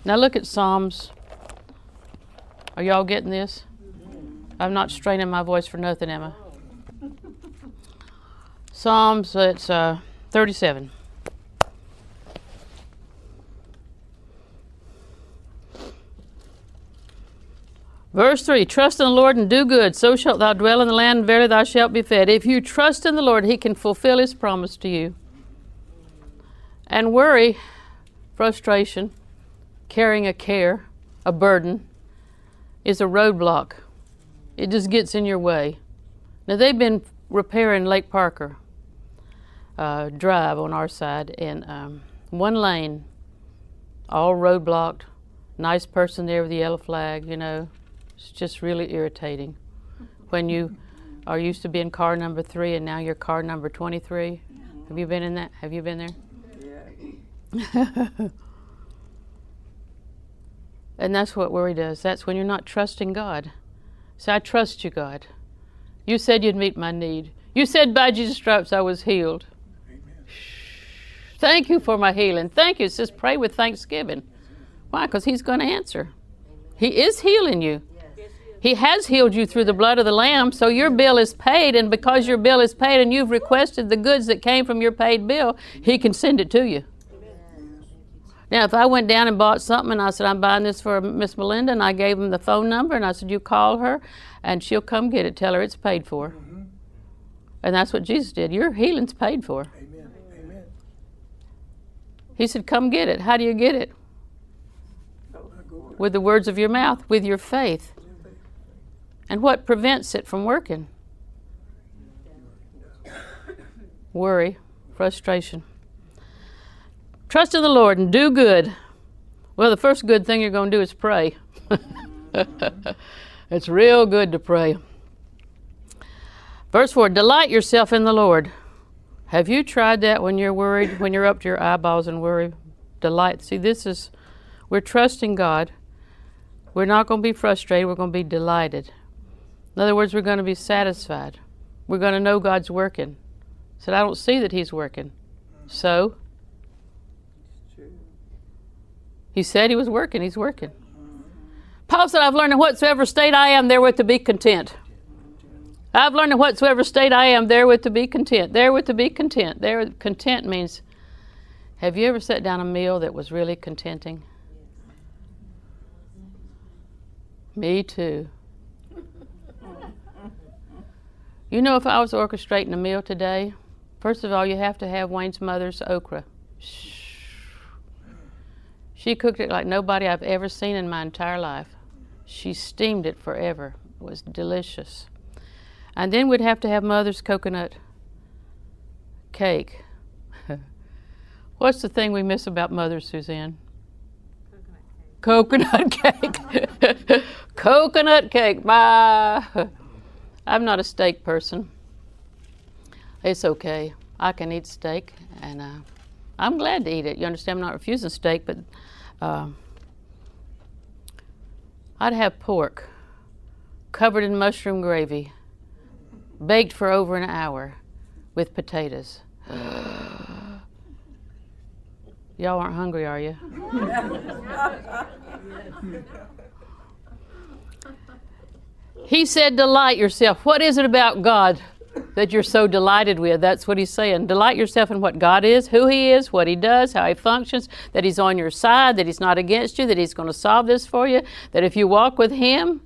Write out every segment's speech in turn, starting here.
Now look at Psalms. Are y'all getting this? I'm not straining my voice for nothing, am I? Psalms, it's 37. Verse 3, trust in the Lord and do good, so shalt thou dwell in the land, and verily thou shalt be fed. If you trust in the Lord, He can fulfill His promise to you. And worry, frustration, carrying a care, a burden, is a roadblock. It just gets in your way. Now they've been repairing Lake Parker Drive on our side, and one lane, all roadblocked, nice person there with the yellow flag, you know. It's just really irritating when you are used to being car number 3 and now you're car number 23. Have you been in that? Have you been there? Yeah. And that's what worry does. That's when you're not trusting God. Say, I trust you, God. You said you'd meet my need. You said by Jesus' stripes I was healed. Amen. Thank you for my healing. Thank you. It says pray with thanksgiving. Why? Because He's going to answer. He is healing you. He has healed you through the blood of the Lamb, so your bill is paid, and because your bill is paid and you've requested the goods that came from your paid bill, He can send it to you. Now, if I went down and bought something and I said, I'm buying this for Miss Melinda, and I gave him the phone number and I said, you call her and she'll come get it, tell her it's paid for. Mm-hmm. And that's what Jesus did. Your healing's paid for. Amen. Amen. He said, come get it. How do you get it? With the words of your mouth, with your faith. And what prevents it from working? Worry, frustration. Trust in the Lord and do good. Well, the first good thing you're going to do is pray. It's real good to pray. Verse 4, delight yourself in the Lord. Have you tried that when you're worried, when you're up to your eyeballs in worry? Delight. See, we're trusting God. We're not going to be frustrated. We're going to be delighted. In other words, we're going to be satisfied. We're going to know God's working. Said, I don't see that He's working. So? He said He was working. He's working. Paul said, I've learned in whatsoever state I am, therewith to be content. I've learned in whatsoever state I am, therewith to be content. Therewith to be content. Content means, have you ever sat down a meal that was really contenting? Me too. You know, if I was orchestrating a meal today, first of all, you have to have Wayne's mother's okra. She cooked it like nobody I've ever seen in my entire life. She steamed it forever. It was delicious. And then we'd have to have Mother's coconut cake. What's the thing we miss about Mother's, Suzanne? Coconut cake. Coconut cake. I'm not a steak person. It's okay. I can eat steak, and I'm glad to eat it. You understand, I'm not refusing steak, but I'd have pork covered in mushroom gravy, baked for over an hour with potatoes. Y'all aren't hungry, are you? He said, delight yourself. What is it about God that you're so delighted with? That's what He's saying. Delight yourself in what God is, who He is, what He does, how He functions, that He's on your side, that He's not against you, that He's going to solve this for you, that if you walk with Him,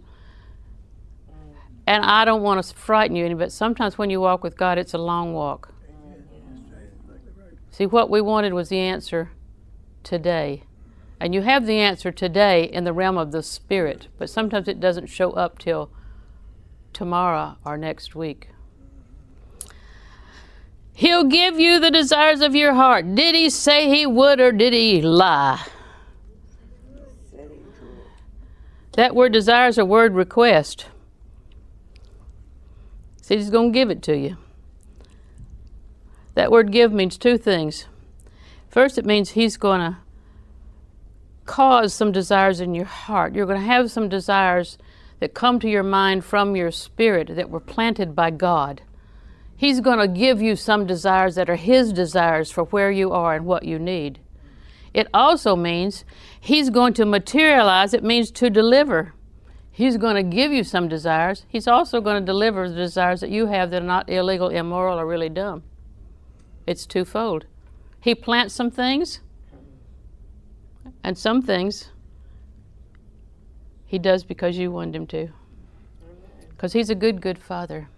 and I don't want to frighten you any, but sometimes when you walk with God, it's a long walk. See, what we wanted was the answer today. And you have the answer today in the realm of the Spirit, but sometimes it doesn't show up till tomorrow or next week. He'll give you the desires of your heart. Did He say He would, or did He lie? That word desire is a word request. See, He's going to give it to you. That word give means two things. First, it means He's going to cause some desires in your heart. You're going to have some desires that come to your mind from your spirit that were planted by God. He's going to give you some desires that are His desires for where you are and what you need. It also means he's going to materialize. It means to deliver. He's going to give you some desires. He's also going to deliver the desires that you have that are not illegal, immoral, or really dumb. It's twofold. He plants some things, and some things he does because you wanted him to. Because he's a good, good father.